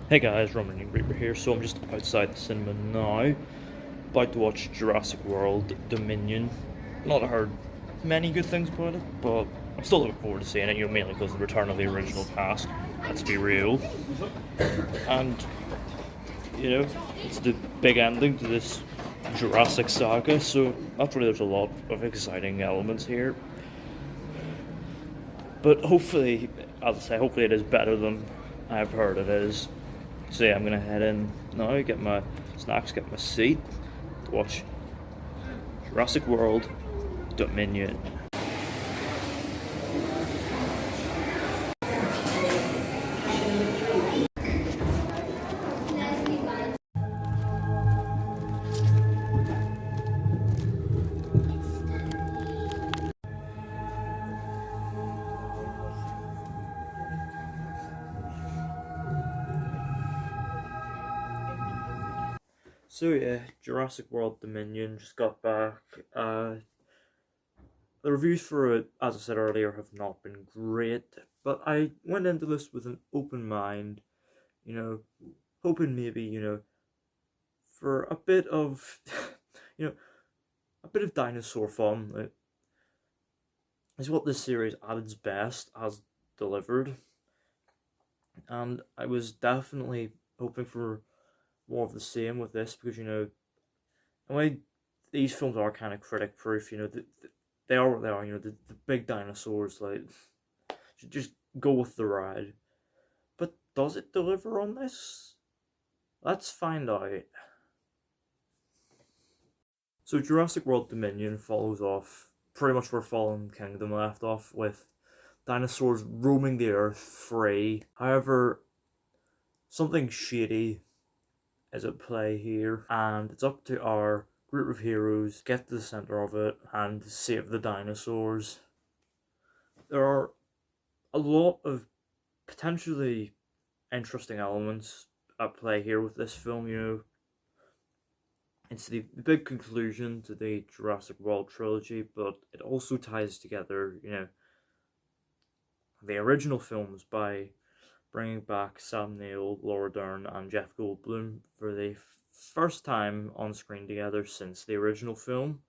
Hey guys, Roman Reaper here. So I'm just outside the cinema now, about to watch Jurassic World Dominion. Not heard many good things about it, but I'm still looking forward to seeing it, mainly because of the return of the original cast. Let's be real. And, it's the big ending to this Jurassic saga, so naturally there's a lot of exciting elements here. But hopefully, as I say, hopefully it is better than I've heard it is. So yeah, I'm gonna head in now, get my snacks, get my seat to watch Jurassic World Dominion. So yeah, Jurassic World Dominion just got back. The reviews for it, as I said earlier, have not been great, but I went into this with an open mind, hoping maybe, for a bit of, a bit of dinosaur fun. Is what this series at its best has delivered, and I was definitely hoping for more of the same with this because in a way these films are kind of critic proof. They are what they are. The big dinosaurs should just go with the ride. But does it deliver on this? Let's find out. So Jurassic World Dominion follows off pretty much where Fallen Kingdom left off, with dinosaurs roaming the earth free. However, something shady is at play here, and it's up to our group of heroes to get to the center of it and save the dinosaurs. There are a lot of potentially interesting elements at play here with this film. It's the big conclusion to the Jurassic World trilogy, but it also ties together, the original films by bringing back Sam Neill, Laura Dern, and Jeff Goldblum for the first time on screen together since the original film.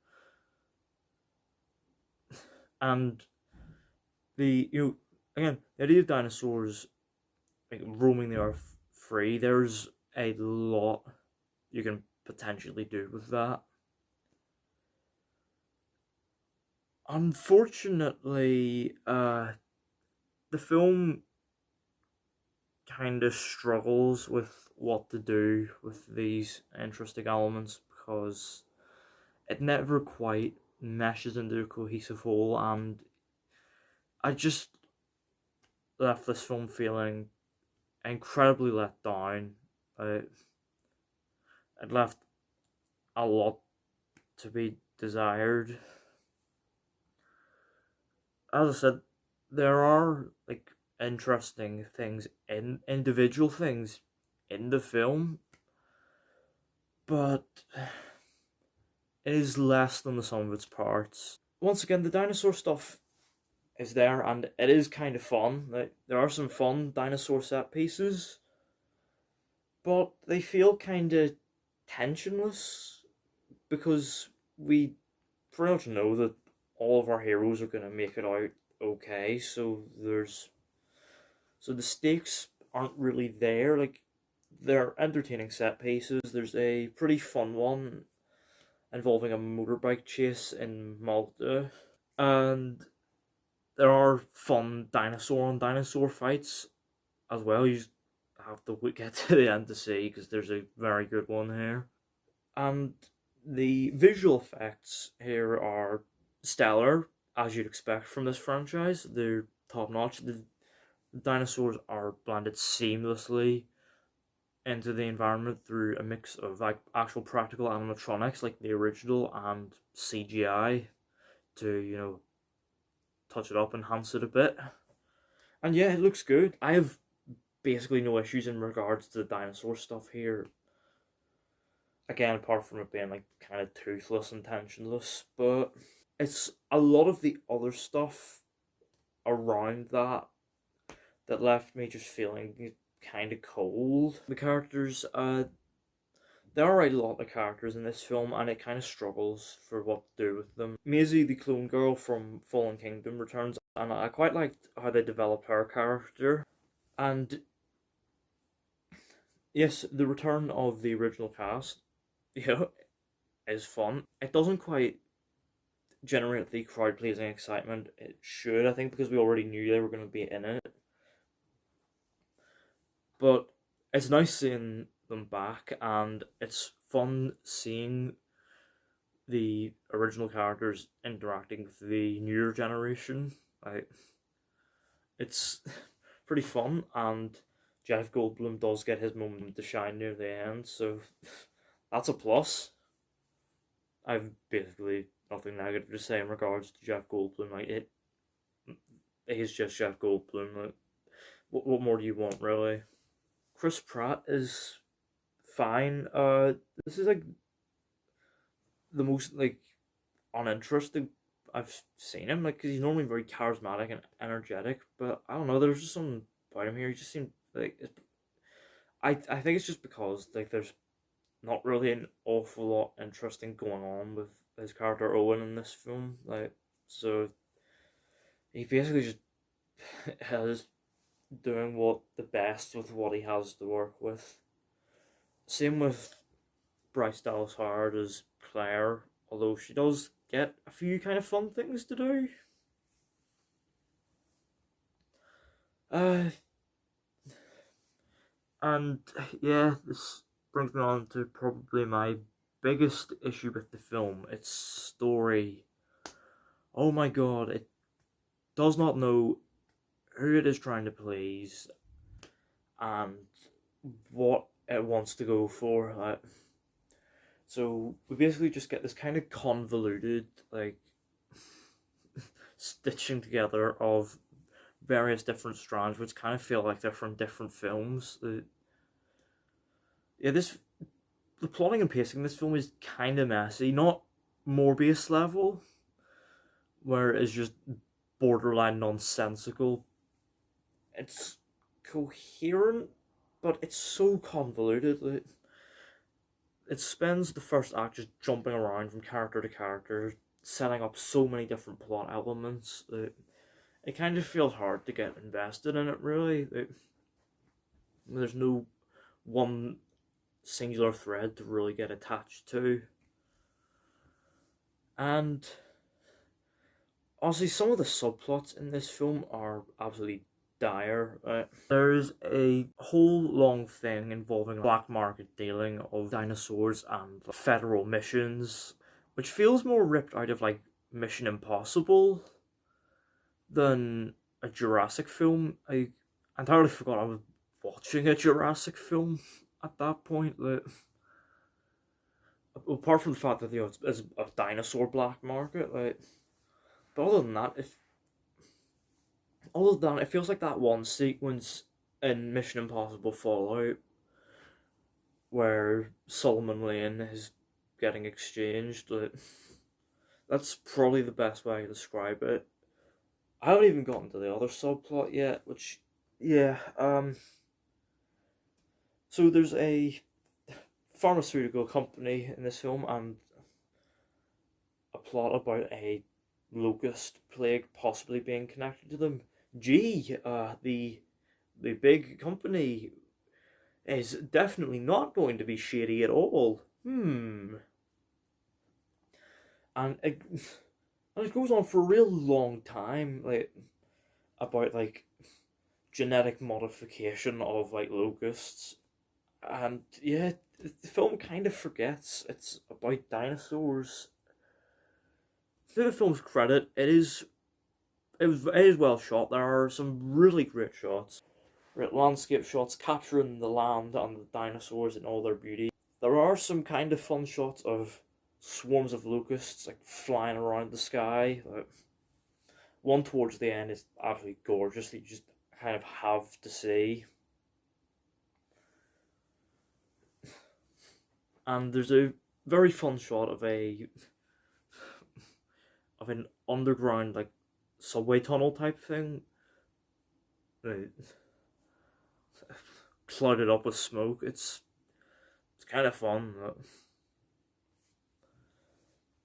And the idea of dinosaurs roaming the earth free, there's a lot you can potentially do with that. Unfortunately, the film kind of struggles with what to do with these interesting elements because it never quite meshes into a cohesive whole, and I just left this film feeling incredibly let down. It left a lot to be desired. As I said, there are interesting things individual things in the film, but it is less than the sum of its parts. Once again, the dinosaur stuff is there, and it is kind of fun. There are some fun dinosaur set pieces, but they feel kind of tensionless because we pretty much know that all of our heroes are going to make it out okay, so the stakes aren't really there. They're entertaining set pieces. There's a pretty fun one involving a motorbike chase in Malta, and there are fun dinosaur on dinosaur fights as well. You just have to get to the end to see, because there's a very good one here. And the visual effects here are stellar, as you'd expect from this franchise. They're top notch. The dinosaurs are blended seamlessly into the environment through a mix of actual practical animatronics like the original and CGI to touch it up, enhance it a bit. And yeah, it looks good. I have basically no issues in regards to the dinosaur stuff here. Again, apart from it being kind of toothless and tensionless, but it's a lot of the other stuff around that left me just feeling kind of cold. The characters, there are a lot of characters in this film, and it kind of struggles for what to do with them. Maisie, the clone girl from Fallen Kingdom, returns, and I quite liked how they developed her character. And yes, the return of the original cast, you know, is fun. It doesn't quite generate the crowd pleasing excitement it should, I think, because we already knew they were going to be in it. But it's nice seeing them back, and it's fun seeing the original characters interacting with the newer generation. Like, it's pretty fun, and Jeff Goldblum does get his moment to shine near the end, so that's a plus. I've basically nothing negative to say in regards to Jeff Goldblum. Like, he's just Jeff Goldblum. Like, what more do you want, really? Chris Pratt is fine. This is like the most like uninteresting I've seen him. Like, cause he's normally very charismatic and energetic, but I don't know. There's just something about him here. He just seemed like I think it's just because like there's not really an awful lot interesting going on with his character Owen in this film. Like, so he basically just has doing what the best with what he has to work with. Same with Bryce Dallas Howard as Claire, although she does get a few kind of fun things to do. Uh, and yeah, this brings me on to probably my biggest issue with the film. Its story. Oh my god, it does not know who it is trying to please and what it wants to go for. So we basically just get this kind of convoluted, like, stitching together of various different strands, which kind of feel like they're from different films. Yeah, the plotting and pacing in this film is kind of messy. Not Morbius level, where it's just borderline nonsensical. It's coherent, but it's so convoluted. It spends the first act just jumping around from character to character, setting up so many different plot elements. It kind of feels hard to get invested in it, really. There's no one singular thread to really get attached to. And honestly, some of the subplots in this film are absolutely dire. There's a whole long thing involving black market dealing of dinosaurs and federal missions, which feels more ripped out of like Mission Impossible than a Jurassic film. I entirely forgot I was watching a Jurassic film at that point. Like, apart from the fact that it's a dinosaur black market, like, but other than that, it feels like that one sequence in Mission Impossible Fallout where Solomon Lane is getting exchanged. Like, that's probably the best way to describe it. I haven't even gotten to the other subplot yet, which, yeah, so there's a pharmaceutical company in this film and a plot about a locust plague possibly being connected to them. Gee, the big company is definitely not going to be shady at all. And it goes on for a real long time, like, about like genetic modification of like locusts, and yeah, the film kind of forgets it's about dinosaurs. To the film's credit, it is well shot. There are some really great shots, great landscape shots capturing the land and the dinosaurs in all their beauty. There are some kind of fun shots of swarms of locusts like flying around the sky. One towards the end is absolutely gorgeous that you just kind of have to see. And there's a very fun shot of a of an underground like subway tunnel type thing, like, clouded up with smoke. It's kind of fun,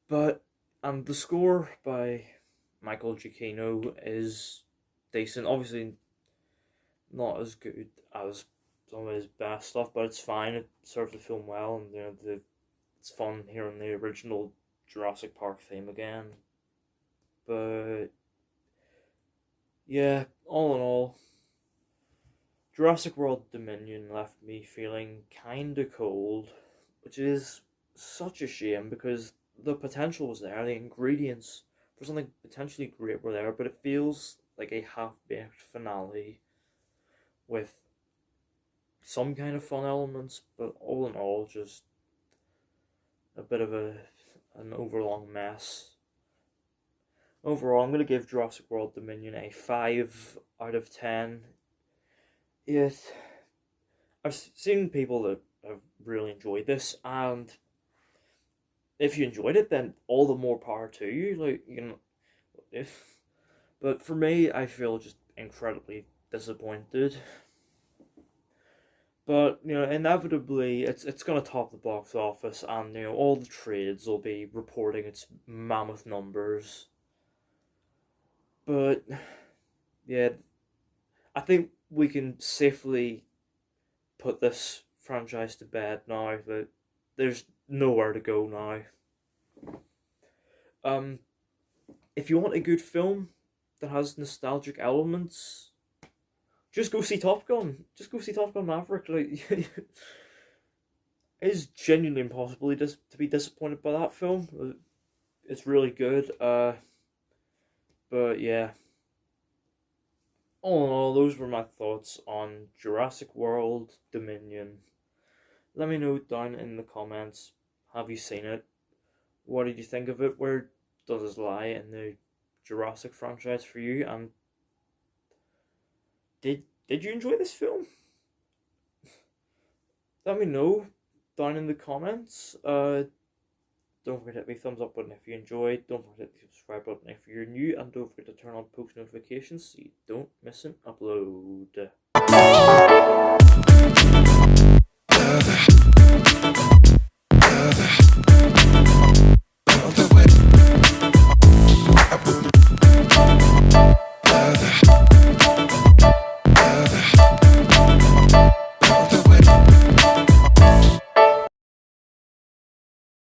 but the score by Michael Giacchino is decent. Obviously, not as good as some of his best stuff, but it's fine. It serves the film well, and it's fun hearing the original Jurassic Park theme again. But yeah, all in all, Jurassic World Dominion left me feeling kinda cold, which is such a shame because the potential was there, the ingredients for something potentially great were there, but it feels like a half-baked finale with some kind of fun elements, but all in all, just a bit of an overlong mess. Overall, I'm going to give Jurassic World Dominion a 5 out of 10. It, I've seen people that have really enjoyed this, and if you enjoyed it, then all the more power to you. Like, you know, but for me, I feel just incredibly disappointed. But you know, inevitably, it's gonna top the box office, and you know, all the trades will be reporting its mammoth numbers. But yeah, I think we can safely put this franchise to bed now. That there's nowhere to go now. Um, if you want a good film that has nostalgic elements, just go see Top Gun. Just go see Top Gun Maverick. Like, it is genuinely impossible to be disappointed by that film. It's really good. But yeah. All in all, those were my thoughts on Jurassic World Dominion. Let me know down in the comments. Have you seen it? What did you think of it? Where does it lie in the Jurassic franchise for you? And did you enjoy this film? Let me know down in the comments. Don't forget to hit the thumbs up button if you enjoyed. Don't forget to hit the subscribe button if you're new. And don't forget to turn on post notifications so you don't miss an upload.